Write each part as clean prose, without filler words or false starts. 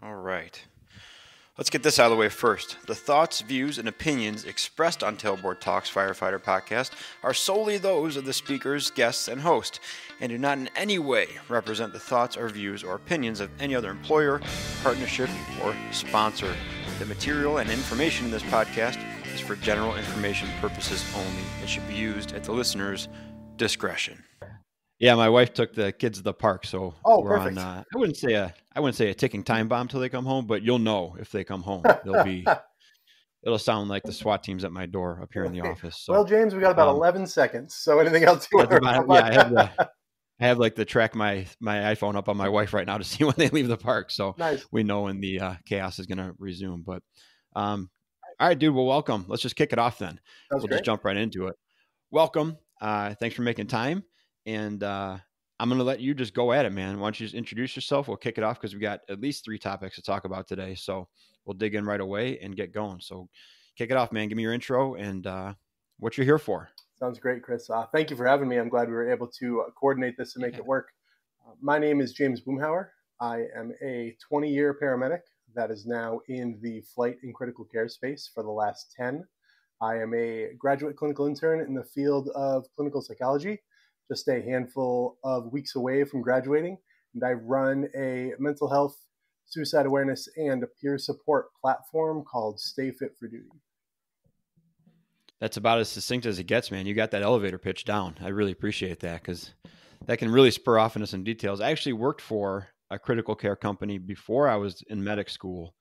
All right. Let's get this out of the way first. The thoughts, views, and opinions expressed on Tailboard Talks Firefighter podcast are solely those of the speakers, guests, and host, and do not in any way represent the thoughts or views or opinions of any other employer, partnership, or sponsor. The material and information in this podcast is for general information purposes only and should be used at the listener's discretion. Yeah, my wife took the kids to the park, so we're perfect. on. I wouldn't say a ticking time bomb till they come home, but you'll know if they come home. It'll sound like the SWAT team's at my door up here in the office. So, well, James, we got about 11 seconds. So anything else you want to I have to track my iPhone up on my wife right now to see when they leave the park, so nice. We know when the chaos is going to resume. But all right, dude. Well, welcome. Let's just kick it off then. We'll just jump right into it. Welcome. Thanks for making time. And I'm going to let you just go at it, man. Why don't you just introduce yourself? We'll kick it off because we got at least 3 topics to talk about today. So we'll dig in right away and get going. So kick it off, man. Give me your intro and what you're here for. Sounds great, Chris. Thank you for having me. I'm glad we were able to coordinate this and make it work. My name is James Boomhower. I am a 20-year paramedic that is now in the flight and critical care space for the last 10. I am a graduate clinical intern in the field of clinical psychology, just a handful of weeks away from graduating, and I run a mental health, suicide awareness, and a peer support platform called Stay Fit for Duty. That's about as succinct as it gets, man. You got that elevator pitch down. I really appreciate that because that can really spur off into some details. I actually worked for a critical care company before I was in medic school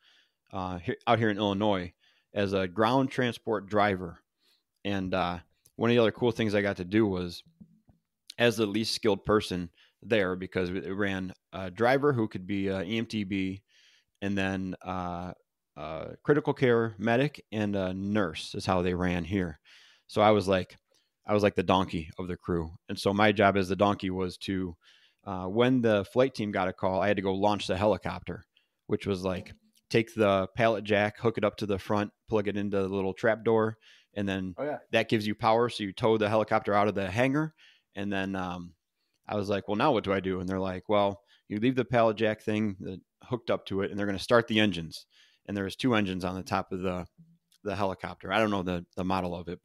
out here in Illinois as a ground transport driver. And one of the other cool things I got to do was, as the least skilled person there, because it ran a driver who could be EMTB, and then critical care medic and a nurse is how they ran here. So I was like the donkey of the crew. And so my job as the donkey was to, when the flight team got a call, I had to go launch the helicopter, which was like take the pallet jack, hook it up to the front, plug it into the little trap door, and then that gives you power. So you tow the helicopter out of the hangar. And then I was like, well, now what do I do? And they're like, well, you leave the pallet jack thing hooked up to it, and they're going to start the engines. And there's 2 engines on the top of the helicopter. I don't know the model of it,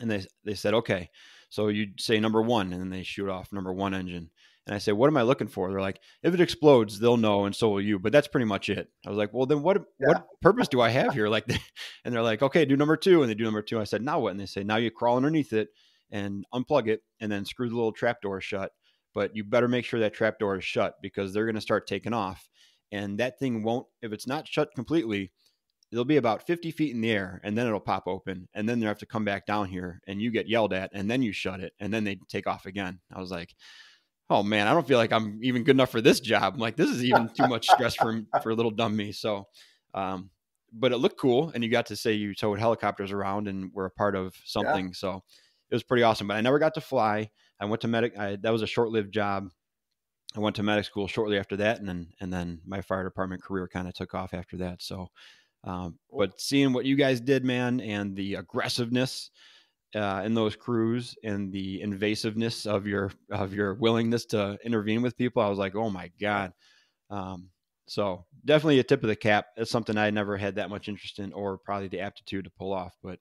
and they said, okay, so you say number 1, and then they shoot off number 1 engine. And I say, what am I looking for? They're like, if it explodes, they'll know, and so will you. But that's pretty much it. I was like, well, then what purpose do I have here? Like, and they're like, okay, do number 2, and they do number 2. I said, now what? And they say, now you crawl underneath it and unplug it, and then screw the little trap door shut. But you better make sure that trap door is shut because they're going to start taking off. And that thing won't, if it's not shut completely, it'll be about 50 feet in the air, and then it'll pop open. And then they have to come back down here, and you get yelled at, and then you shut it, and then they take off again. I was like, oh man, I don't feel like I'm even good enough for this job. I'm like, this is even too much stress for little dumb me. So, but it looked cool. And you got to say you towed helicopters around and were a part of something. Yeah. So it was pretty awesome, but I never got to fly. I went to medic. That was a short-lived job. I went to medic school shortly after that. And then my fire department career kind of took off after that. So, but seeing what you guys did, man, and the aggressiveness in those crews and the invasiveness of your willingness to intervene with people, I was like, oh my God. So definitely a tip of the cap. It's something I never had that much interest in, or probably the aptitude to pull off. But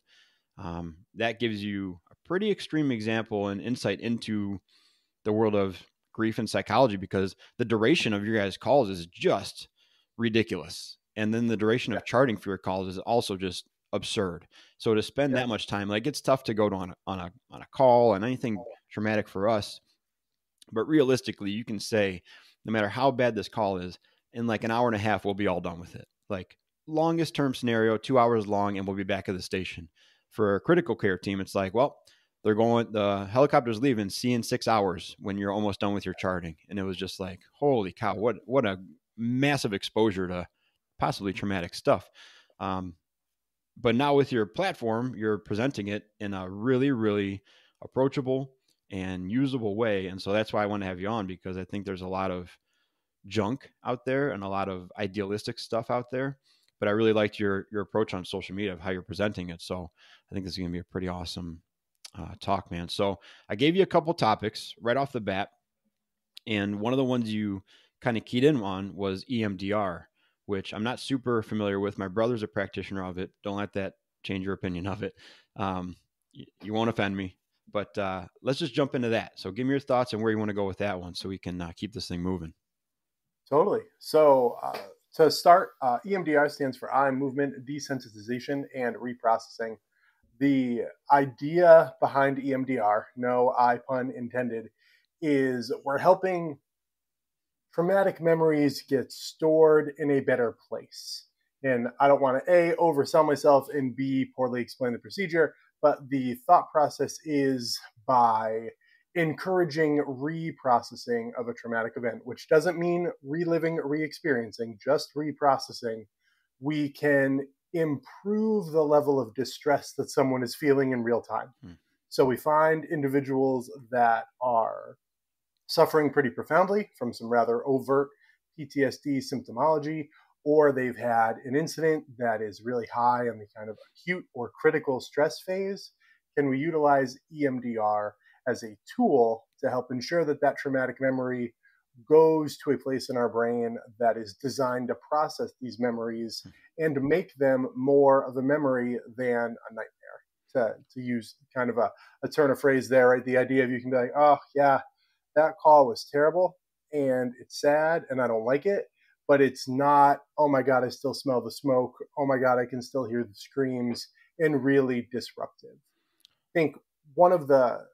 that gives you a pretty extreme example and insight into the world of grief and psychology, because the duration of your guys' calls is just ridiculous. And then the duration of charting for your calls is also just absurd. So to spend that much time, like, it's tough to go on a call and anything traumatic for us. But realistically, you can say, no matter how bad this call is, in like an hour and a half, we'll be all done with it. Like, longest term scenario, 2 hours long, and we'll be back at the station. For a critical care team, it's like, well, the helicopter's leaving, see in 6 hours when you're almost done with your charting. And it was just like, holy cow, what a massive exposure to possibly traumatic stuff. But now with your platform, you're presenting it in a really, really approachable and usable way. And so that's why I want to have you on, because I think there's a lot of junk out there and a lot of idealistic stuff out there. But I really liked your approach on social media of how you're presenting it. So I think this is going to be a pretty awesome talk, man. So I gave you a couple topics right off the bat. And one of the ones you kind of keyed in on was EMDR, which I'm not super familiar with. My brother's a practitioner of it. Don't let that change your opinion of it. You won't offend me, but let's just jump into that. So give me your thoughts on where you want to go with that one so we can keep this thing moving. Totally. So to start, EMDR stands for eye movement desensitization and reprocessing. The idea behind EMDR, no eye pun intended, is we're helping traumatic memories get stored in a better place. And I don't want to A, oversell myself, and B, poorly explain the procedure, but the thought process is by encouraging reprocessing of a traumatic event, which doesn't mean reliving, re-experiencing, just reprocessing. We can improve the level of distress that someone is feeling in real time. So we find individuals that are suffering pretty profoundly from some rather overt PTSD symptomology, or they've had an incident that is really high on the kind of acute or critical stress phase. Can we utilize EMDR as a tool to help ensure that that traumatic memory goes to a place in our brain that is designed to process these memories and make them more of a memory than a nightmare? To use kind of a turn of phrase there, right? The idea of you can be like, oh yeah, that call was terrible and it's sad and I don't like it, but it's not, oh my God, I still smell the smoke. Oh my God, I can still hear the screams, and really disruptive. I think one of the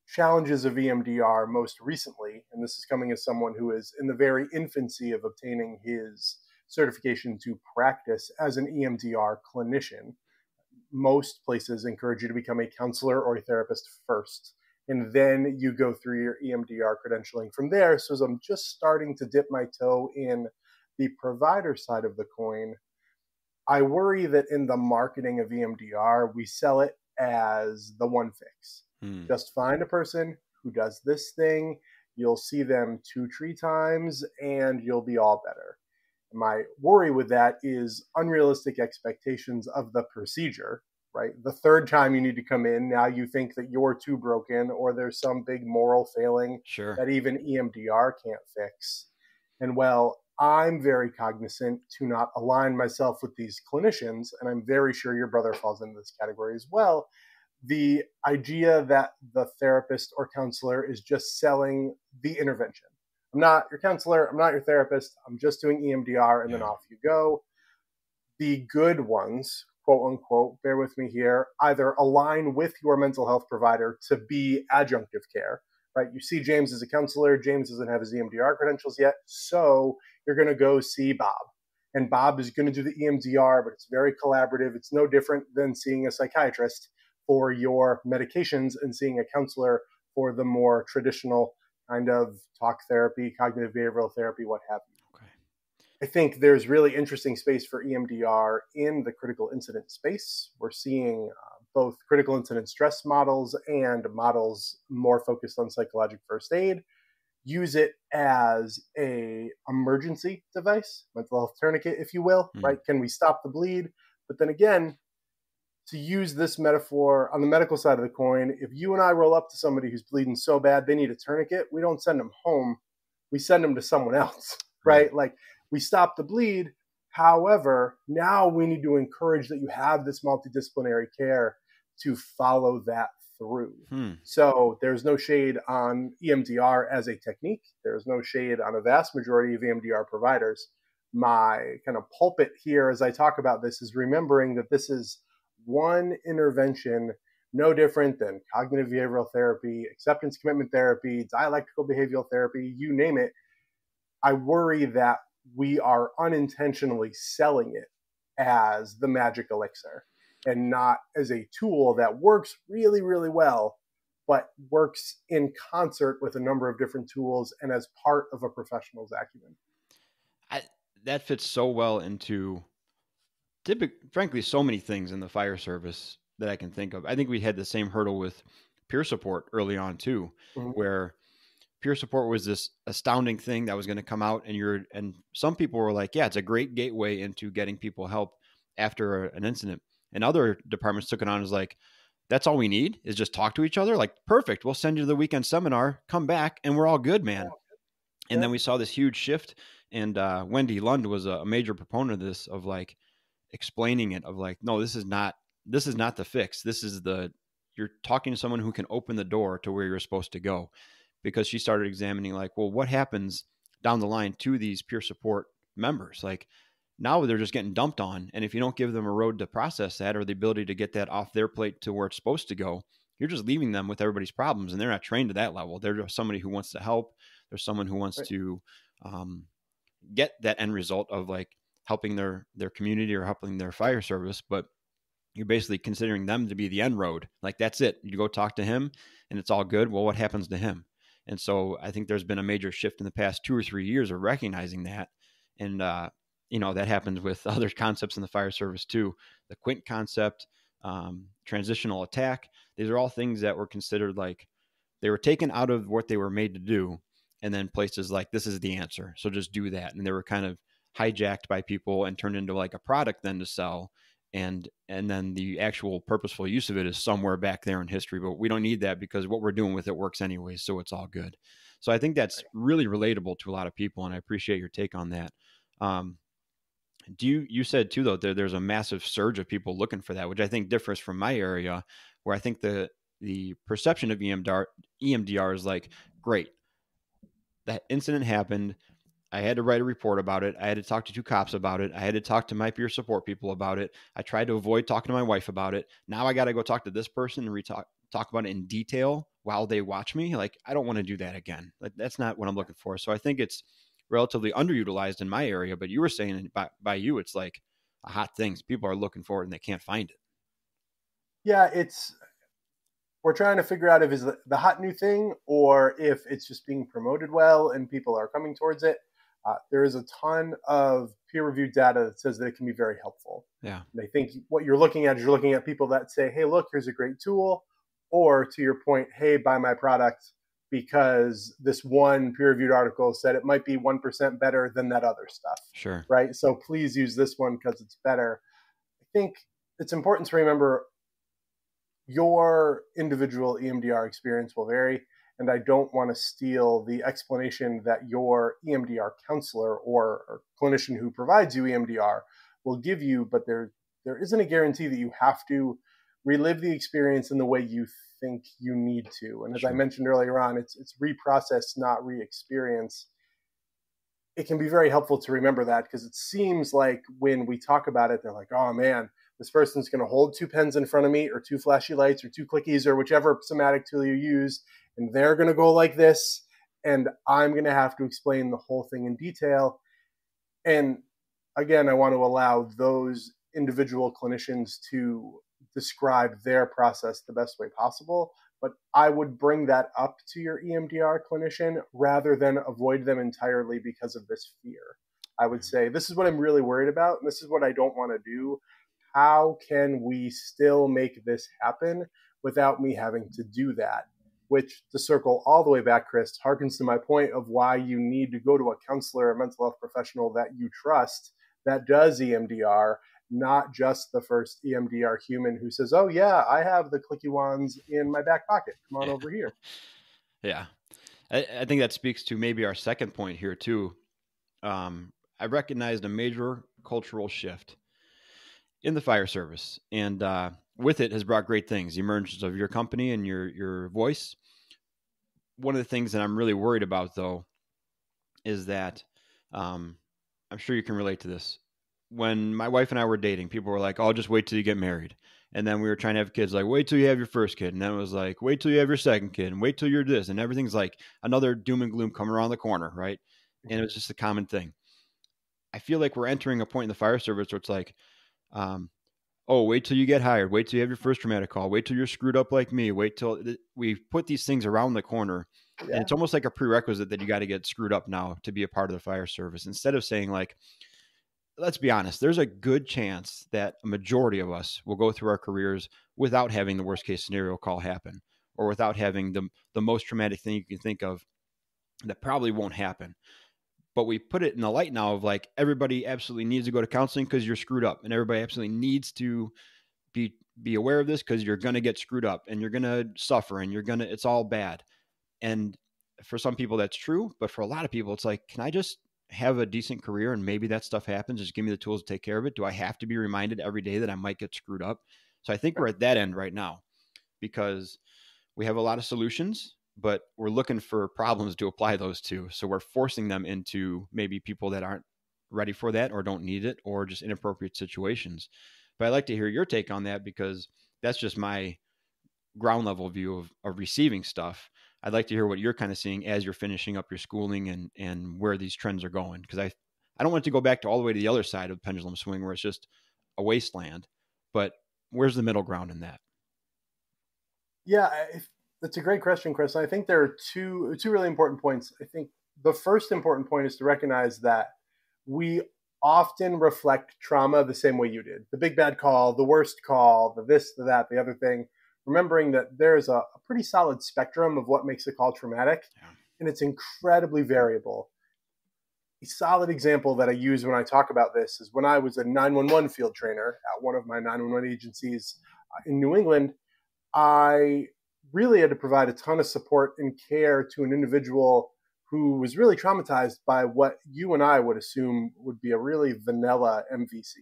challenges of EMDR most recently, and this is coming as someone who is in the very infancy of obtaining his certification to practice as an EMDR clinician. Most places encourage you to become a counselor or a therapist first, and then you go through your EMDR credentialing from there. So as I'm just starting to dip my toe in the provider side of the coin, I worry that in the marketing of EMDR, we sell it as the one fix. Just find a person who does this thing, you'll see them 2-3 times, and you'll be all better. My worry with that is unrealistic expectations of the procedure, right? The third time you need to come in, now you think that you're too broken or there's some big moral failing that even EMDR can't fix. And well, I'm very cognizant to not align myself with these clinicians, and I'm very sure your brother falls into this category as well. The idea that the therapist or counselor is just selling the intervention. I'm not your counselor, I'm not your therapist, I'm just doing EMDR, and then off you go. The good ones, quote unquote, bear with me here, either align with your mental health provider to be adjunctive care, right? You see James as a counselor, James doesn't have his EMDR credentials yet, so you're going to go see Bob. And Bob is going to do the EMDR, but it's very collaborative. It's no different than seeing a psychiatrist for your medications and seeing a counselor for the more traditional kind of talk therapy, cognitive behavioral therapy, what have you. Okay. I think there's really interesting space for EMDR in the critical incident space. We're seeing both critical incident stress models and models more focused on psychologic first aid use it as a emergency device, mental health tourniquet, if you will, right? Can we stop the bleed? But then again, to use this metaphor on the medical side of the coin, if you and I roll up to somebody who's bleeding so bad they need a tourniquet, we don't send them home. We send them to someone else, right? Like, we stop the bleed. However, now we need to encourage that you have this multidisciplinary care to follow that through. So there's no shade on EMDR as a technique. There's no shade on a vast majority of EMDR providers. My kind of pulpit here as I talk about this is remembering that this is one intervention, no different than cognitive behavioral therapy, acceptance commitment therapy, dialectical behavioral therapy, you name it. I worry that we are unintentionally selling it as the magic elixir and not as a tool that works really, really well, but works in concert with a number of different tools and as part of a professional's acumen. That fits so well into frankly, so many things in the fire service that I can think of. I think we had the same hurdle with peer support early on too, where peer support was this astounding thing that was going to come out, and some people were like, yeah, it's a great gateway into getting people help after an incident. And other departments took it on as like, that's all we need is just talk to each other. Like, perfect. We'll send you to the weekend seminar, come back, and we're all good, man. And then we saw this huge shift. And Wendy Lund was a major proponent of this, of like explaining it, of like, no, this is not the fix. You're talking to someone who can open the door to where you're supposed to go. Because she started examining like, well, what happens down the line to these peer support members? Like, now they're just getting dumped on. And if you don't give them a road to process that, or the ability to get that off their plate to where it's supposed to go, you're just leaving them with everybody's problems. And they're not trained to that level. They're just somebody who wants to help. There's someone who wants to get that end result of like helping their community or helping their fire service. But you're basically considering them to be the end road. Like, that's it. You go talk to him and it's all good. Well, what happens to him? And so I think there's been a major shift in the past 2 or 3 years of recognizing that. And, that happens with other concepts in the fire service too. The Quint concept, transitional attack. These are all things that were considered like they were taken out of what they were made to do. And then places like, this is the answer, so just do that. And they were kind of hijacked by people and turned into like a product then to sell. And then the actual purposeful use of it is somewhere back there in history, but we don't need that because what we're doing with it works anyway. So it's all good. So I think that's really relatable to a lot of people. And I appreciate your take on that. You said too, though, there's a massive surge of people looking for that, which I think differs from my area, where I think the perception of EMDR is like, great, that incident happened. I had to write a report about it. I had to talk to 2 cops about it. I had to talk to my peer support people about it. I tried to avoid talking to my wife about it. Now I got to go talk to this person and talk about it in detail while they watch me. Like, I don't want to do that again. Like, that's not what I'm looking for. So I think it's relatively underutilized in my area, but you were saying by you, it's like a hot thing. People are looking for it and they can't find it. Yeah, we're trying to figure out if it's the hot new thing or if it's just being promoted well and people are coming towards it. There is a ton of peer-reviewed data that says that it can be very helpful. Yeah. And I think what you're looking at people that say, hey, look, here's a great tool. Or to your point, hey, buy my product because this one peer-reviewed article said it might be 1% better than that other stuff. Sure. Right? So please use this one because it's better. I think it's important to remember your individual EMDR experience will vary. And I don't want to steal the explanation that your EMDR counselor or clinician who provides you EMDR will give you, but there isn't a guarantee that you have to relive the experience in the way you think you need to. And as I mentioned earlier on, it's reprocess, not re-experience. It can be very helpful to remember that because it seems like when we talk about it, they're like, oh man, this person's going to hold 2 pens in front of me or 2 flashy lights or 2 clickies or whichever somatic tool you use. And they're going to go like this, and I'm going to have to explain the whole thing in detail. And again, I want to allow those individual clinicians to describe their process the best way possible. But I would bring that up to your EMDR clinician rather than avoid them entirely because of this fear. I would say, this is what I'm really worried about, and this is what I don't want to do. How can we still make this happen without me having to do that? Which, to circle all the way back, Chris, harkens to my point of why you need to go to a counselor, a mental health professional that you trust that does EMDR, not just the first EMDR human who says, oh yeah, I have the clicky wands in my back pocket. Come on over here. Yeah. I think that speaks to maybe our second point here too. I recognized a major cultural shift in the fire service, and with it has brought great things. The emergence of your company and your voice. One of the things that I'm really worried about, though, is that I'm sure you can relate to this. When my wife and I were dating, people were like, "Oh, just wait till you get married." And then we were trying to have kids, like, wait till you have your first kid. And then it was like, wait till you have your second kid and wait till you're this. And everything's like another doom and gloom coming around the corner, right? And it was just a common thing. I feel like we're entering a point in the fire service where it's like, oh, wait till you get hired. Wait till you have your first traumatic call. Wait till you're screwed up like me. Wait till we put these things around the corner. Yeah. And it's almost like a prerequisite that you got to get screwed up now to be a part of the fire service. Instead of saying like, let's be honest, there's a good chance that a majority of us will go through our careers without having the worst case scenario call happen, or without having the most traumatic thing you can think of that probably won't happen. But we put it in the light now of like, everybody absolutely needs to go to counseling because you're screwed up, and everybody absolutely needs to be aware of this because you're going to get screwed up and you're going to suffer and it's all bad. And for some people that's true, but for a lot of people, it's like, can I just have a decent career and maybe that stuff happens? Just give me the tools to take care of it. Do I have to be reminded every day that I might get screwed up? So I think we're at that end right now because we have a lot of solutions, but we're looking for problems to apply those to. So we're forcing them into maybe people that aren't ready for that or don't need it or just inappropriate situations. But I'd like to hear your take on that because that's just my ground level view of receiving stuff. I'd like to hear what you're kind of seeing as you're finishing up your schooling and where these trends are going. Because I don't want it to go back to all the way to the other side of the pendulum swing where it's just a wasteland, but where's the middle ground in that? Yeah, that's a great question, Chris. I think there are two really important points. I think the first important point is to recognize that we often reflect trauma the same way you did. The big bad call, the worst call, the this, the that, the other thing. Remembering that there's a pretty solid spectrum of what makes a call traumatic, and it's incredibly variable. A solid example that I use when I talk about this is when I was a 911 field trainer at one of my 911 agencies in New England. I really had to provide a ton of support and care to an individual who was really traumatized by what you and I would assume would be a really vanilla MVC.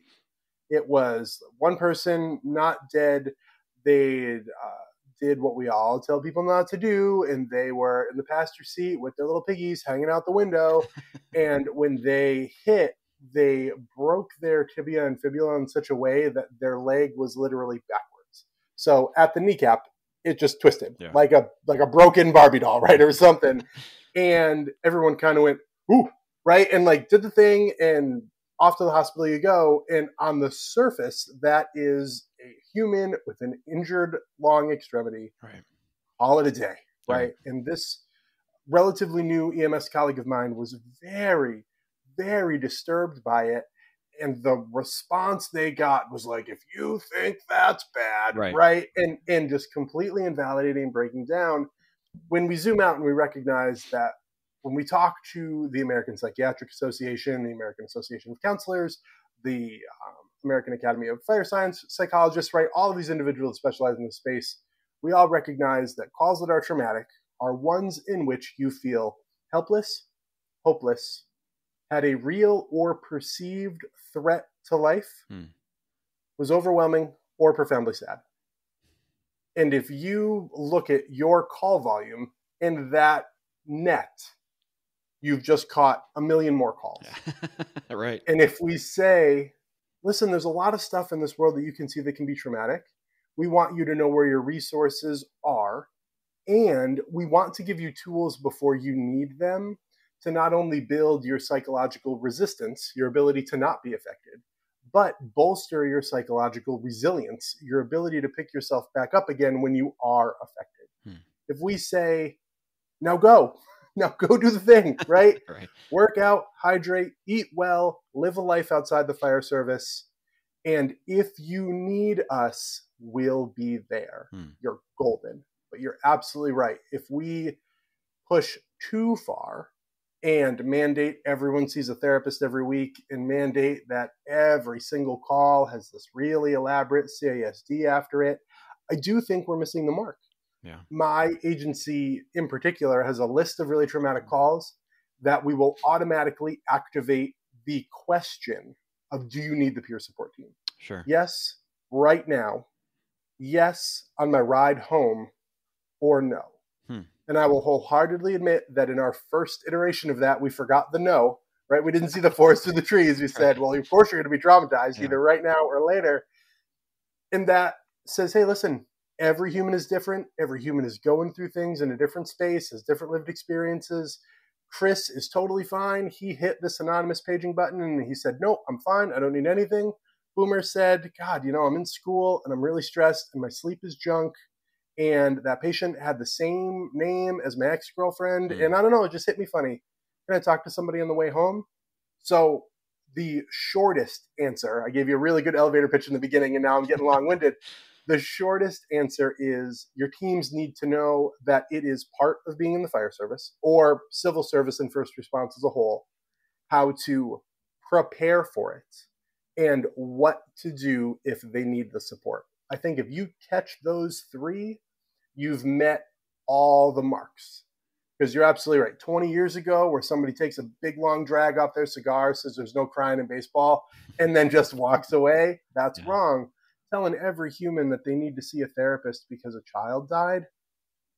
It was one person not dead. They did what we all tell people not to do, and they were in the passenger seat with their little piggies hanging out the window. And when they hit, they broke their tibia and fibula in such a way that their leg was literally backwards. So at the kneecap, it just twisted like a broken Barbie doll, right, or something. And everyone kind of went, ooh, right, and like did the thing, and off to the hospital you go. And on the surface, that is a human with an injured long extremity. Right. Call it a day, right? And this relatively new EMS colleague of mine was very, very disturbed by it. And the response they got was like, if you think that's bad, right? And just completely invalidating, breaking down. When we zoom out and we recognize that when we talk to the American Psychiatric Association, the American Association of Counselors, the American Academy of Fire Science Psychologists, right, all of these individuals specialize in this space, we all recognize that calls that are traumatic are ones in which you feel helpless, hopeless, had a real or perceived threat to life, was overwhelming, or profoundly sad. And if you look at your call volume in that net, you've just caught a million more calls. Right. And if we say, listen, there's a lot of stuff in this world that you can see that can be traumatic. We want you to know where your resources are. And we want to give you tools before you need them to not only build your psychological resistance, your ability to not be affected, but bolster your psychological resilience, your ability to pick yourself back up again when you are affected. If we say, now go do the thing, right? Right. Work out, hydrate, eat well, live a life outside the fire service. And if you need us, we'll be there. You're golden. But you're absolutely right. If we push too far and mandate everyone sees a therapist every week and mandate that every single call has this really elaborate CASD after it, I do think we're missing the mark. Yeah. My agency in particular has a list of really traumatic calls that we will automatically activate the question of, do you need the peer support team? Sure. Yes, right now. Yes, on my ride home, or no. And I will wholeheartedly admit that in our first iteration of that, we forgot the no, right? We didn't see the forest through the trees. We said, well, of course you're going to be traumatized either right now or later. And that says, hey, listen, every human is different. Every human is going through things in a different space, has different lived experiences. Chris is totally fine. He hit this anonymous paging button and he said, no, I'm fine. I don't need anything. Boomer said, God, I'm in school and I'm really stressed and my sleep is junk. And that patient had the same name as my ex-girlfriend. And I don't know, it just hit me funny. Can I talk to somebody on the way home? So the shortest answer, I gave you a really good elevator pitch in the beginning and now I'm getting long-winded. The shortest answer is your teams need to know that it is part of being in the fire service or civil service and first response as a whole, how to prepare for it and what to do if they need the support. I think if you catch those three, you've met all the marks. Because you're absolutely right. 20 years ago, where somebody takes a big long drag off their cigar, says there's no crying in baseball, and then just walks away, that's wrong. Telling every human that they need to see a therapist because a child died,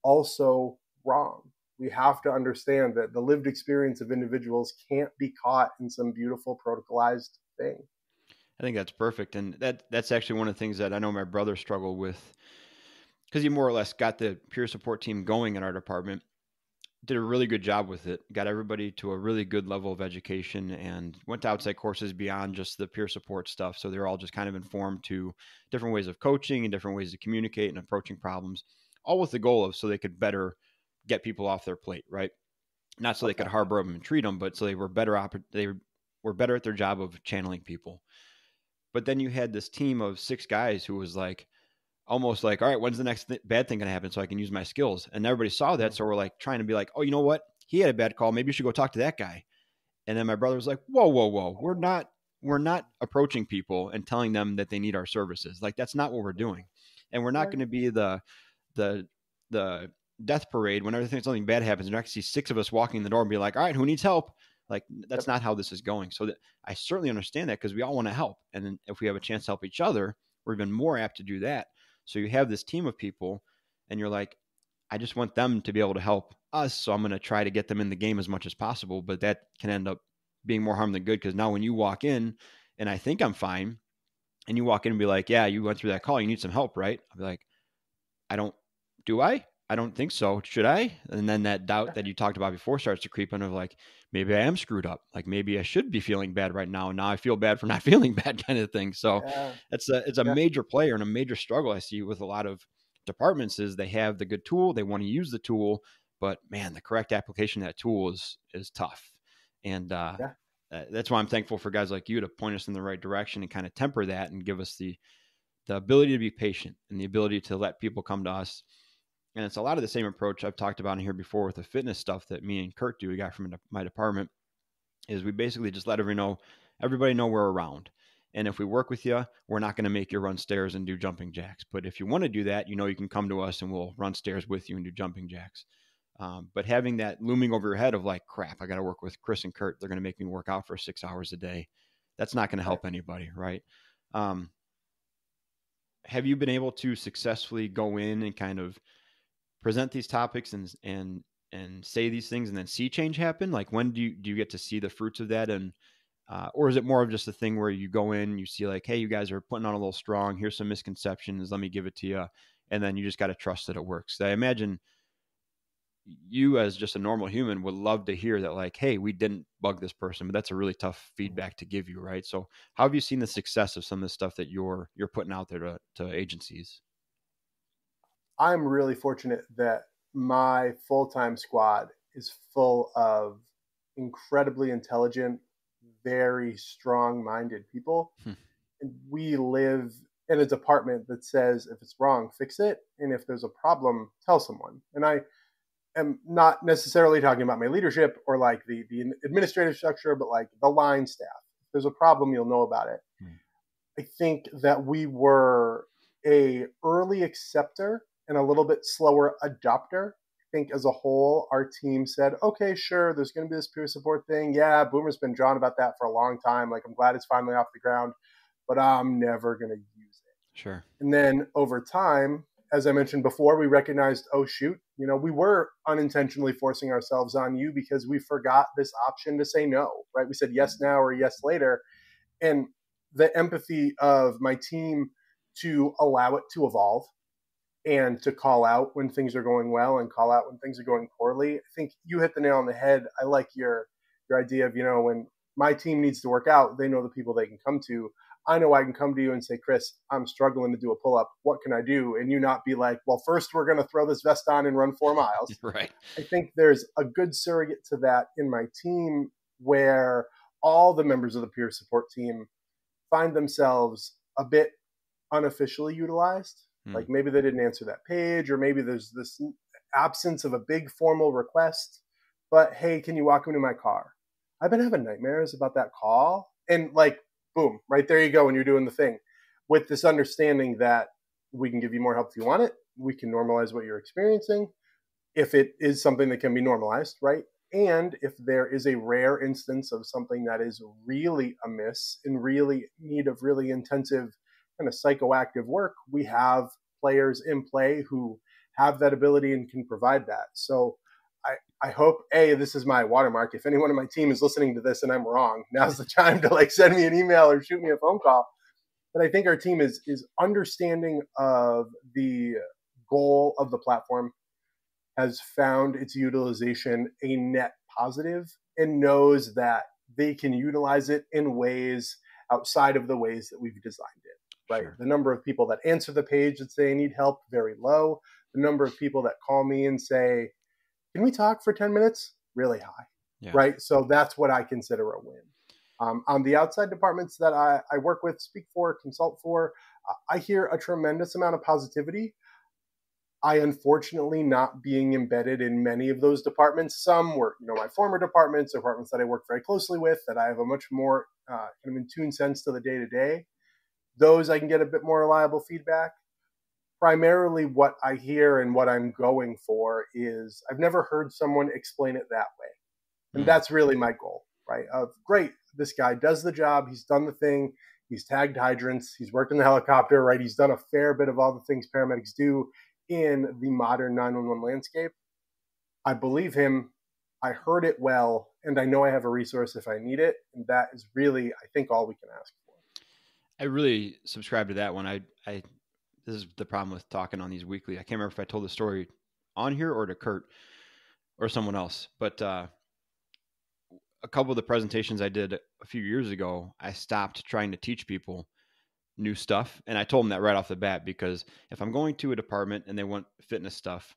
also wrong. We have to understand that the lived experience of individuals can't be caught in some beautiful protocolized thing. I think that's perfect. And that's actually one of the things that I know my brother struggled with, because he more or less got the peer support team going in our department, did a really good job with it, got everybody to a really good level of education, and went to outside courses beyond just the peer support stuff. So they're all just kind of informed to different ways of coaching and different ways to communicate and approaching problems, all with the goal of so they could better get people off their plate, right? Not so they could harbor them and treat them, but so they were better at their job of channeling people. But then you had this team of 6 guys who was like, almost like, all right, when's the next bad thing going to happen so I can use my skills? And everybody saw that. So we're like trying to be like, oh, you know what? He had a bad call. Maybe you should go talk to that guy. And then my brother was like, whoa. We're not approaching people and telling them that they need our services. Like, that's not what we're doing. And we're not going to be the death parade whenever something bad happens. You're not going to see 6 of us walking in the door and be like, all right, who needs help? Like, that's not how this is going. So that I certainly understand that, because we all want to help. And then if we have a chance to help each other, we're even more apt to do that. So you have this team of people and you're like, I just want them to be able to help us. So I'm going to try to get them in the game as much as possible. But that can end up being more harm than good, because now when you walk in and I think I'm fine, and you walk in and be like, yeah, you went through that call, you need some help, right? I'll be like, I don't think so. Should I? And then that doubt that you talked about before starts to creep in of like, maybe I am screwed up. Like, maybe I should be feeling bad right now. And now I feel bad for not feeling bad, kind of thing. So it's a major player and a major struggle I see with a lot of departments is they have the good tool. They want to use the tool, but man, the correct application of that tool is tough. And that's why I'm thankful for guys like you to point us in the right direction and kind of temper that and give us the ability to be patient and the ability to let people come to us. And it's a lot of the same approach I've talked about in here before with the fitness stuff that me and Kurt do. We got from my department is we basically just let everybody know we're around. And if we work with you, we're not going to make you run stairs and do jumping jacks. But if you want to do that, you can come to us and we'll run stairs with you and do jumping jacks. But having that looming over your head of like, crap, I got to work with Chris and Kurt. They're going to make me work out for 6 hours a day. That's not going to help anybody, right? Have you been able to successfully go in and kind of present these topics and say these things and then see change happen? Like, when do you get to see the fruits of that? And or is it more of just a thing where you go in, you see like, hey, you guys are putting on a little strong, here's some misconceptions, let me give it to you, and then you just got to trust that it works? I imagine you as just a normal human would love to hear that, like, hey, we didn't bug this person, but that's a really tough feedback to give you, right? So how have you seen the success of some of the stuff that you're putting out there to agencies? I'm really fortunate that my full-time squad is full of incredibly intelligent, very strong-minded people. And we live in a department that says, if it's wrong, fix it. And if there's a problem, tell someone. And I am not necessarily talking about my leadership or like the administrative structure, but like the line staff. If there's a problem, you'll know about it. I think that we were a early acceptor and a little bit slower adopter. I think as a whole, our team said, okay, sure, there's going to be this peer support thing. Yeah, Boomer's been drawn about that for a long time. Like, I'm glad it's finally off the ground, but I'm never going to use it. Sure. And then over time, as I mentioned before, we recognized, oh, shoot, we were unintentionally forcing ourselves on you because we forgot this option to say no, right? We said yes now or yes later. And the empathy of my team to allow it to evolve and to call out when things are going well and call out when things are going poorly. I think you hit the nail on the head. I like your idea of, when my team needs to work out, they know the people they can come to. I know I can come to you and say, Chris, I'm struggling to do a pull-up. What can I do? And you not be like, well, first we're going to throw this vest on and run 4 miles. Right. I think there's a good surrogate to that in my team where all the members of the peer support team find themselves a bit unofficially utilized. Like, maybe they didn't answer that page, or maybe there's this absence of a big formal request, but hey, can you walk me to my car? I've been having nightmares about that call. And like, boom, right there you go. When you're doing the thing with this understanding that we can give you more help if you want it. We can normalize what you're experiencing. if it is something that can be normalized, right? And if there is a rare instance of something that is really amiss and really need of really intensive kind of psychoactive work, we have players in play who have that ability and can provide that. So I hope, this is my watermark. If anyone on my team is listening to this and I'm wrong, now's the time to like send me an email or shoot me a phone call. But I think our team is understanding of the goal of the platform, has found its utilization a net positive, and knows that they can utilize it in ways outside of the ways that we've designed it, right? Sure. The number of people that answer the page that say need help, very low. The number of people that call me and say, can we talk for 10 minutes? Really high, right? So that's what I consider a win. On the outside departments that I work with, speak for, consult for, I hear a tremendous amount of positivity. I, unfortunately, not being embedded in many of those departments. Some were, my former departments that I work very closely with, that I have a much more kind of in tune sense to the day-to-day. Those I can get a bit more reliable feedback. Primarily what I hear and what I'm going for is I've never heard someone explain it that way. And that's really my goal, right? Great, this guy does the job. He's done the thing. He's tagged hydrants. He's worked in the helicopter, right? He's done a fair bit of all the things paramedics do in the modern 911 landscape. I believe him. I heard it well, and I know I have a resource if I need it. And that is really, I think, all we can ask for. I really subscribe to that one. This is the problem with talking on these weekly. I can't remember if I told the story on here or to Kurt or someone else, but a couple of the presentations I did a few years ago, I stopped trying to teach people new stuff. And I told them that right off the bat, because if I'm going to a department and they want fitness stuff,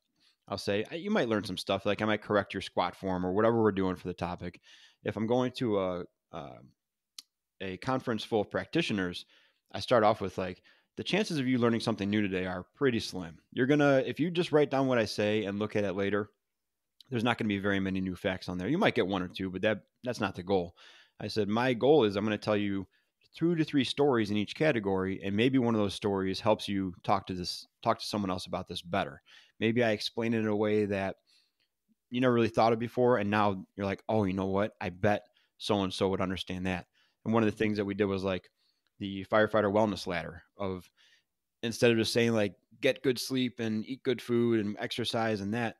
I'll say, you might learn some stuff. Like I might correct your squat form or whatever we're doing for the topic. If I'm going to a conference full of practitioners, I start off with like, the chances of you learning something new today are pretty slim. If you just write down what I say and look at it later, there's not going to be very many new facts on there. You might get one or two, but that's not the goal. I said, my goal is I'm going to tell you 2 to 3 stories in each category. And maybe one of those stories helps you talk to someone else about this better. Maybe I explain it in a way that you never really thought of before. And now you're like, oh, you know what? I bet so-and-so would understand that. And one of the things that we did was like the firefighter wellness ladder of, instead of just saying like, get good sleep and eat good food and exercise and that,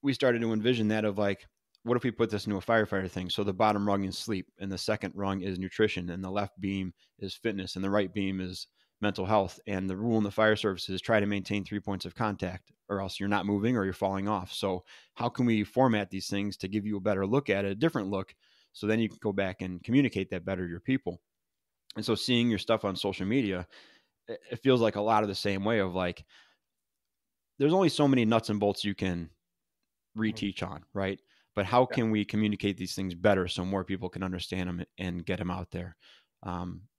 we started to envision that of like, what if we put this into a firefighter thing? So the bottom rung is sleep, and the second rung is nutrition, and the left beam is fitness, and the right beam is mental health. And the rule in the fire service is try to maintain 3 points of contact, or else you're not moving or you're falling off. So how can we format these things to give you a better look at it, a different look, so then you can go back and communicate that better to your people? And so seeing your stuff on social media, it feels like a lot of the same way of like, there's only so many nuts and bolts you can reteach on, right? But how can we communicate these things better so more people can understand them and get them out there?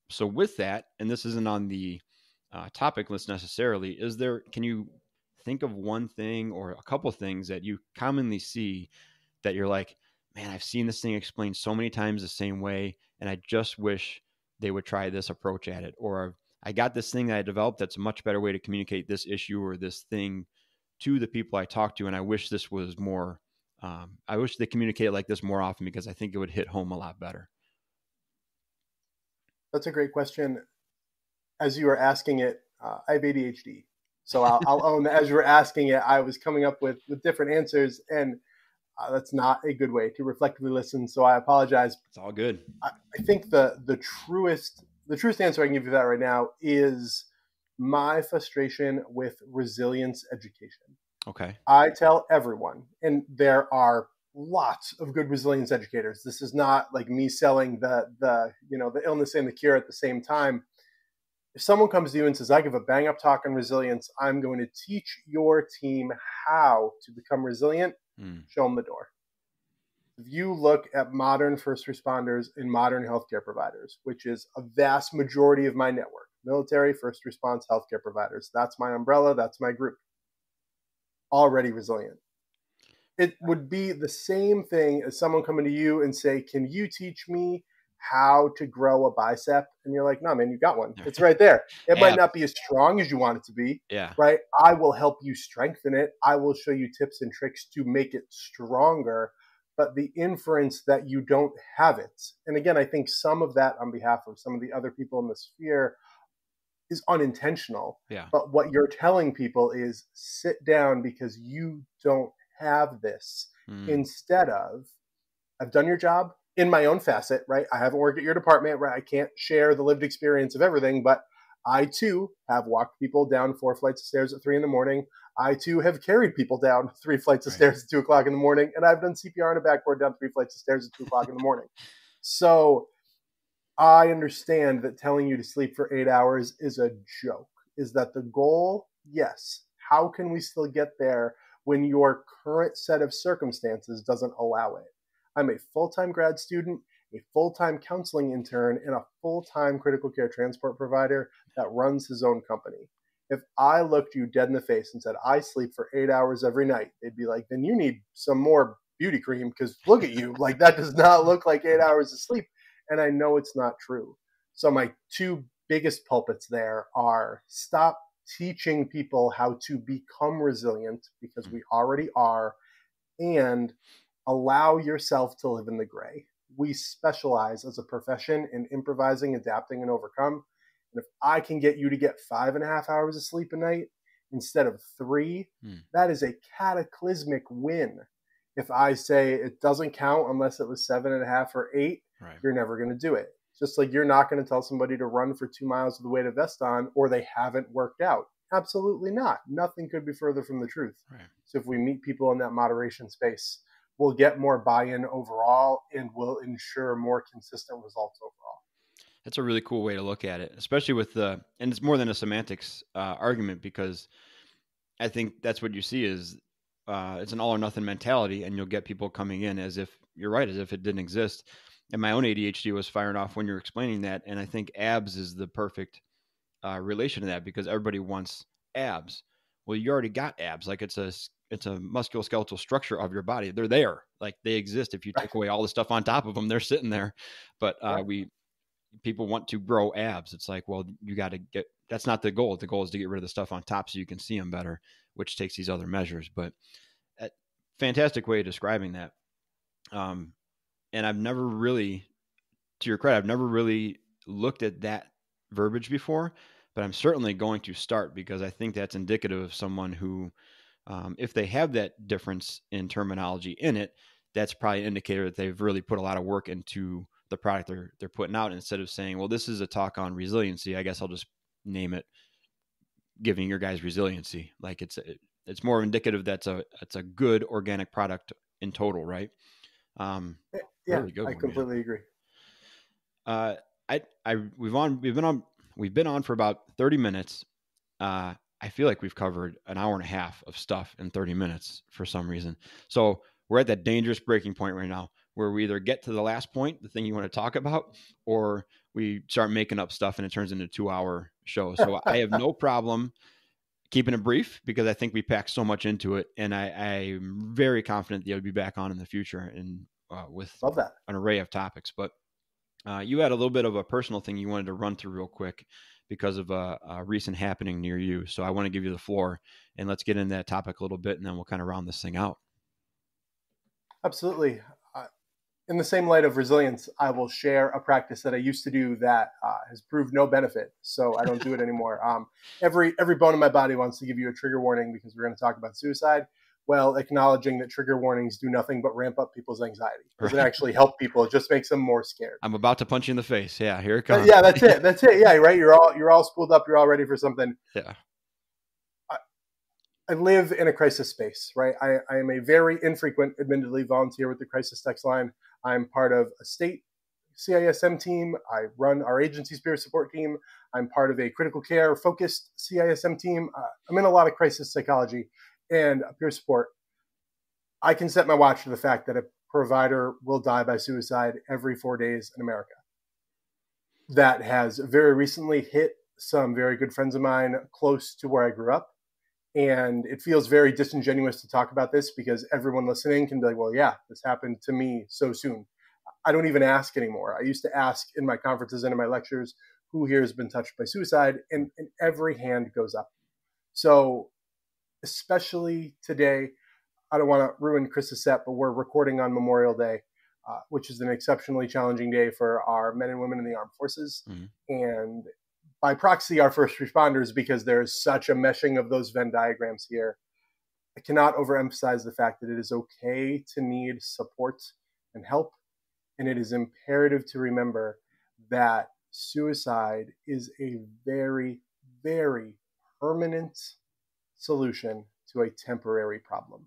So with that, and this isn't on the topic list necessarily, can you think of one thing or a couple things that you commonly see that you're like, man, I've seen this thing explained so many times the same way, and I just wish they would try this approach at it? Or I got this thing that I developed that's a much better way to communicate this issue or this thing to the people I talk to, and I wish this was more, I wish they communicated like this more often, because I think it would hit home a lot better. That's a great question. As you were asking it, I have ADHD. So I'll own that as you were asking it, I was coming up with different answers, and that's not a good way to reflectively listen. So I apologize. It's all good. I think the truest answer I can give you that right now is my frustration with resilience education. Okay. I tell everyone, and there are lots of good resilience educators. This is not like me selling the illness and the cure at the same time. If someone comes to you and says, I give a bang up talk on resilience, I'm going to teach your team how to become resilient, show them the door. If you look at modern first responders and modern healthcare providers, which is a vast majority of my network, military, first response, healthcare providers, that's my umbrella, that's my group, already resilient. It would be the same thing as someone coming to you and say, can you teach me how to grow a bicep, and you're like, no, man, you got one. It's right there. It might not be as strong as you want it to be. Yeah. Right. I will help you strengthen it. I will show you tips and tricks to make it stronger. But the inference that you don't have it. And again, I think some of that on behalf of some of the other people in the sphere is unintentional. Yeah. But what you're telling people is sit down because you don't have this. Instead of, I've done your job in my own facet, right? I haven't worked at your department, right? I can't share the lived experience of everything, but I too have walked people down 4 flights of stairs at 3 a.m. I too have carried people down 3 flights of stairs at 2 o'clock in the morning. And I've done CPR on a backboard down 3 flights of stairs at 2 o'clock in the morning. So I understand that telling you to sleep for 8 hours is a joke. Is that the goal? Yes. How can we still get there when your current set of circumstances doesn't allow it? I'm a full-time grad student, a full-time counseling intern, and a full-time critical care transport provider that runs his own company. If I looked you dead in the face and said, I sleep for 8 hours every night, they'd be like, then you need some more beauty cream because look at you. Like, that does not look like 8 hours of sleep. And I know it's not true. So my 2 biggest pulpits there are stop teaching people how to become resilient because we already are, and allow yourself to live in the gray. We specialize as a profession in improvising, adapting, and overcome. And if I can get you to get 5.5 hours of sleep a night instead of 3, that is a cataclysmic win. If I say it doesn't count unless it was 7.5 or 8, you're never going to do it. Just like you're not going to tell somebody to run for 2 miles with a weighted vest on or they haven't worked out. Absolutely not. Nothing could be further from the truth. So if we meet people in that moderation space, we'll get more buy-in overall and we'll ensure more consistent results overall. That's a really cool way to look at it, especially with and it's more than a semantics argument, because I think that's what you see is it's an all or nothing mentality, and you'll get people coming in as if you're right, as if it didn't exist. And my own ADHD was firing off when you're explaining that. And I think abs is the perfect relation to that, because everybody wants abs. Well, you already got abs. Like it's a musculoskeletal structure of your body. They're there. Like they exist. If you take away all the stuff on top of them, they're sitting there. But people want to grow abs. It's like, well, you got to that's not the goal. The goal is to get rid of the stuff on top so you can see them better, which takes these other measures. But fantastic way of describing that. And I've never really, to your credit, I've never really looked at that verbiage before, but I'm certainly going to start, because I think that's indicative of someone who, if they have that difference in terminology in it, that's probably an indicator that they've really put a lot of work into the product they're putting out. Instead of saying, well, this is a talk on resiliency, I guess I'll just name it Giving Your Guys Resiliency. Like it's more indicative that's a good organic product in total, right? Yeah, really good I completely agree. We've been on for about 30 minutes. I feel like we've covered an hour and a half of stuff in 30 minutes for some reason. So we're at that dangerous breaking point right now where we either get to the last point, the thing you want to talk about, or we start making up stuff and it turns into a 2-hour show. So I have no problem keeping it brief, because I think we packed so much into it, and I'm very confident that you'll be back on in the future and with an array of topics. But you had a little bit of a personal thing you wanted to run through real quick because of a recent happening near you. So I want to give you the floor, and let's get into that topic a little bit, and then we'll kind of round this thing out. Absolutely. In the same light of resilience, I will share a practice that I used to do that has proved no benefit. So I don't do it anymore. Every bone in my body wants to give you a trigger warning because we're going to talk about suicide. Well, acknowledging that trigger warnings do nothing but ramp up people's anxiety. It doesn't actually help people. It just makes them more scared. I'm about to punch you in the face. Yeah, here it comes. Yeah, that's it. That's it. Yeah, right. You're all spooled up. You're all ready for something. Yeah. I live in a crisis space, right? I am a very infrequent, admittedly, volunteer with the crisis text line. I'm part of a state CISM team. I run our agency's peer support team. I'm part of a critical care focused CISM team. I'm in a lot of crisis psychology and peer support. I can set my watch to the fact that a provider will die by suicide every 4 days in America. That has very recently hit some very good friends of mine close to where I grew up. And it feels very disingenuous to talk about this because everyone listening can be like, well, yeah, this happened to me so soon. I don't even ask anymore. I used to ask in my conferences and in my lectures, who here has been touched by suicide? And every hand goes up. So especially today, I don't want to ruin Chris's set, but we're recording on Memorial Day, which is an exceptionally challenging day for our men and women in the armed forces. And by proxy, our first responders, because there's such a meshing of those Venn diagrams here. I cannot overemphasize the fact that it is okay to need support and help. And it is imperative to remember that suicide is a very, very permanent solution to a temporary problem.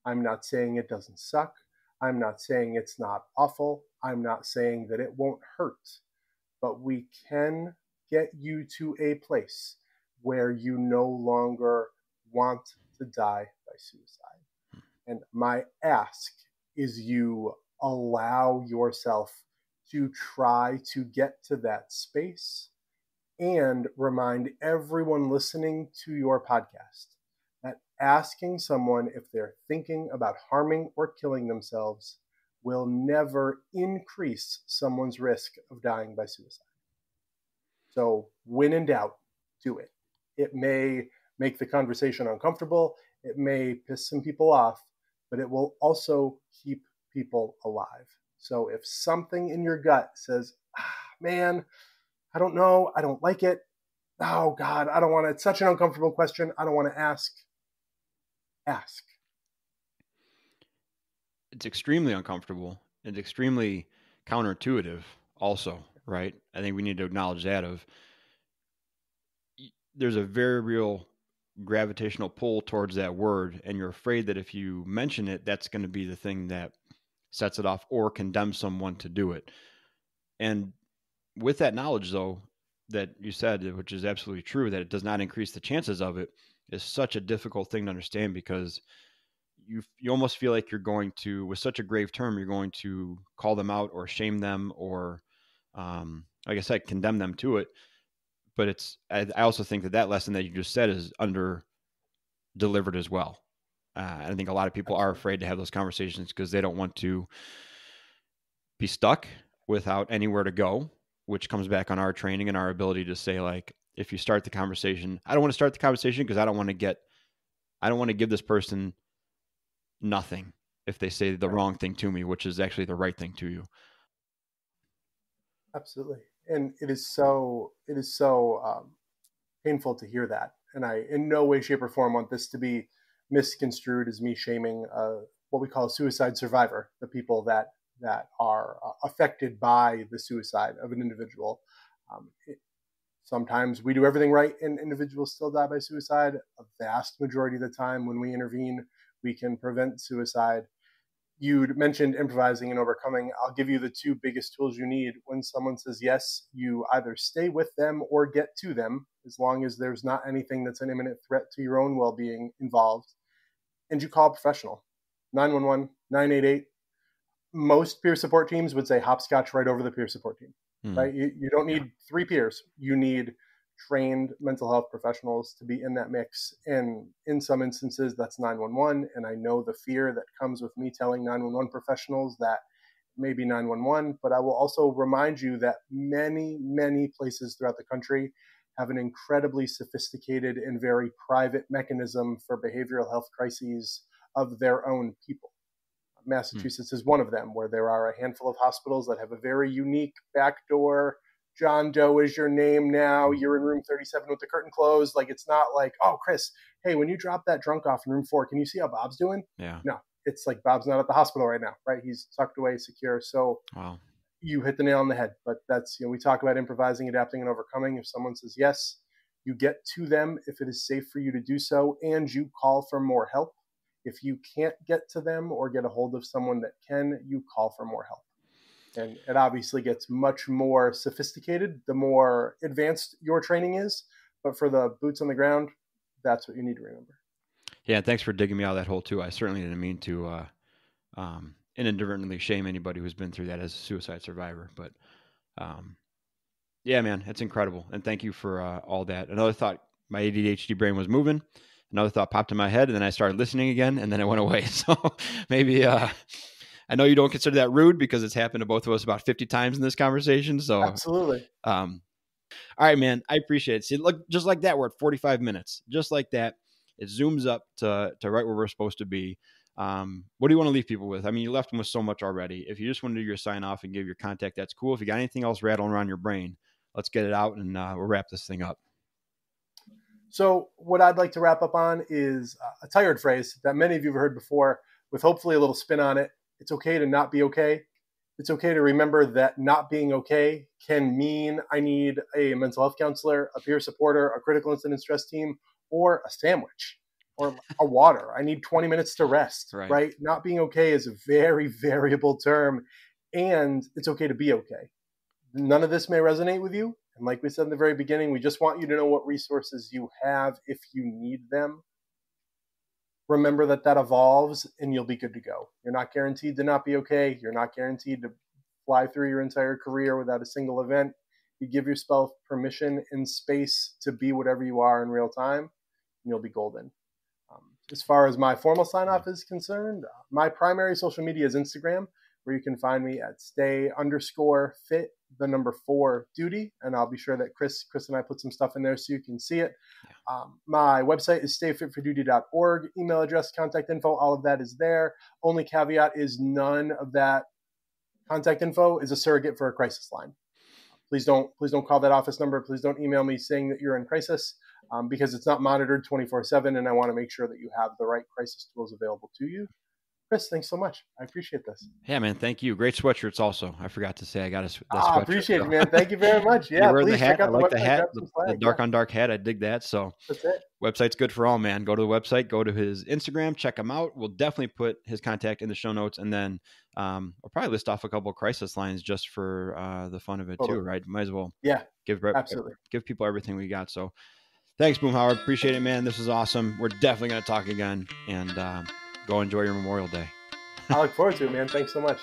I'm not saying it doesn't suck. I'm not saying it's not awful. I'm not saying that it won't hurt. But we can get you to a place where you no longer want to die by suicide. And my ask is you allow yourself to try to get to that space, and remind everyone listening to your podcast that asking someone if they're thinking about harming or killing themselves will never increase someone's risk of dying by suicide. So when in doubt, do it. It may make the conversation uncomfortable. It may piss some people off, but it will also keep people alive. So if something in your gut says, man, I don't know, I don't like it. Oh God, I don't want to, it's such an uncomfortable question. I don't want to ask. Ask. It's extremely uncomfortable. It's extremely counterintuitive also, right? I think we need to acknowledge that there's a very real gravitational pull towards that word, and you're afraid that if you mention it, that's going to be the thing that sets it off or condemns someone to do it. And with that knowledge, though, that you said, which is absolutely true, that it does not increase the chances of it, is such a difficult thing to understand, because you almost feel like you're going to, with such a grave term, you're going to call them out or shame them or, like I said, condemn them to it. But I also think that lesson that you just said is under delivered as well. I think a lot of people are afraid to have those conversations because they don't want to be stuck without anywhere to go, which comes back on our training and our ability to say, like, if you start the conversation, I don't want to start the conversation because I don't want to give this person nothing if they say the wrong thing to me, which is actually the right thing to you. Absolutely. And it is so painful to hear that. And I, in no way, shape, or form want this to be misconstrued as me shaming what we call a suicide survivor, the people that are affected by the suicide of an individual. Sometimes we do everything right and individuals still die by suicide. A vast majority of the time when we intervene, we can prevent suicide. You'd mentioned improvising and overcoming. I'll give you the two biggest tools you need. When someone says yes, you either stay with them or get to them, as long as there's not anything that's an imminent threat to your own well-being involved. And you call a professional. 911, 988. Most peer support teams would say hopscotch right over the peer support team. Right? You don't need three peers. You need trained mental health professionals to be in that mix. And in some instances, that's 911. And I know the fear that comes with me telling 911 professionals that may be 911, but I will also remind you that many, many places throughout the country have an incredibly sophisticated and very private mechanism for behavioral health crises of their own people. Massachusetts is one of them, where there are a handful of hospitals that have a very unique backdoor. John Doe is your name now. You're in room 37 with the curtain closed. Like, it's not like, oh, Chris, hey, when you drop that drunk off in room 4, can you see how Bob's doing? Yeah. No, it's like Bob's not at the hospital right now, right? He's tucked away, secure. So wow. You hit the nail on the head. But that's, we talk about improvising, adapting, and overcoming. If someone says yes, you get to them if it is safe for you to do so, and you call for more help. If you can't get to them or get a hold of someone that can, you call for more help. And it obviously gets much more sophisticated the more advanced your training is. But for the boots on the ground, that's what you need to remember. Yeah, thanks for digging me out of that hole too. I certainly didn't mean to inadvertently shame anybody who's been through that as a suicide survivor. But yeah, man, it's incredible. And thank you for all that. Another thought, my ADHD brain was moving. Another thought popped in my head, and then I started listening again, and then it went away. So maybe I know you don't consider that rude because it's happened to both of us about 50 times in this conversation. So absolutely. All right, man, I appreciate it. See, look, just like that, we're at 45 minutes, just like that. It zooms up to right where we're supposed to be. What do you want to leave people with? I mean, you left them with so much already. If you just want to do your sign off and give your contact, that's cool. If you got anything else rattling around your brain, let's get it out and we'll wrap this thing up. So what I'd like to wrap up on is a tired phrase that many of you have heard before with hopefully a little spin on it. It's okay to not be okay. It's okay to remember that not being okay can mean I need a mental health counselor, a peer supporter, a critical incident stress team, or a sandwich or a water. I need 20 minutes to rest, right? Not being okay is a very variable term, and it's okay to be okay. None of this may resonate with you. And like we said in the very beginning, we just want you to know what resources you have if you need them. Remember that evolves and you'll be good to go. You're not guaranteed to not be okay. You're not guaranteed to fly through your entire career without a single event. You give yourself permission and space to be whatever you are in real time, and you'll be golden. As far as my formal sign-off is concerned, my primary social media is Instagram, where you can find me at stay_fit4duty. And I'll be sure that Chris and I put some stuff in there so you can see it. My website is stayfitforduty.org. Email address, contact info, all of that is there. Only caveat is none of that contact info is a surrogate for a crisis line. Please don't call that office number. Please don't email me saying that you're in crisis because it's not monitored 24/7, and I want to make sure that you have the right crisis tools available to you. Chris, thanks so much. I appreciate this. Yeah, man. Thank you. Great sweatshirts also. I forgot to say I got that sweatshirt. I appreciate it, man. Thank you very much. Yeah, please the check hat. out I like the hat, the dark on dark hat. I dig that. So that's it. Website's good for all, man. Go to the website, go to his Instagram, check him out. We'll definitely put his contact in the show notes. And then I'll probably list off a couple of crisis lines just for the fun of it too, right? Might as well give people everything we got. So thanks, Boomhower. Appreciate it, man. This is awesome. We're definitely going to talk again and go enjoy your Memorial Day. I look forward to it, man. Thanks so much.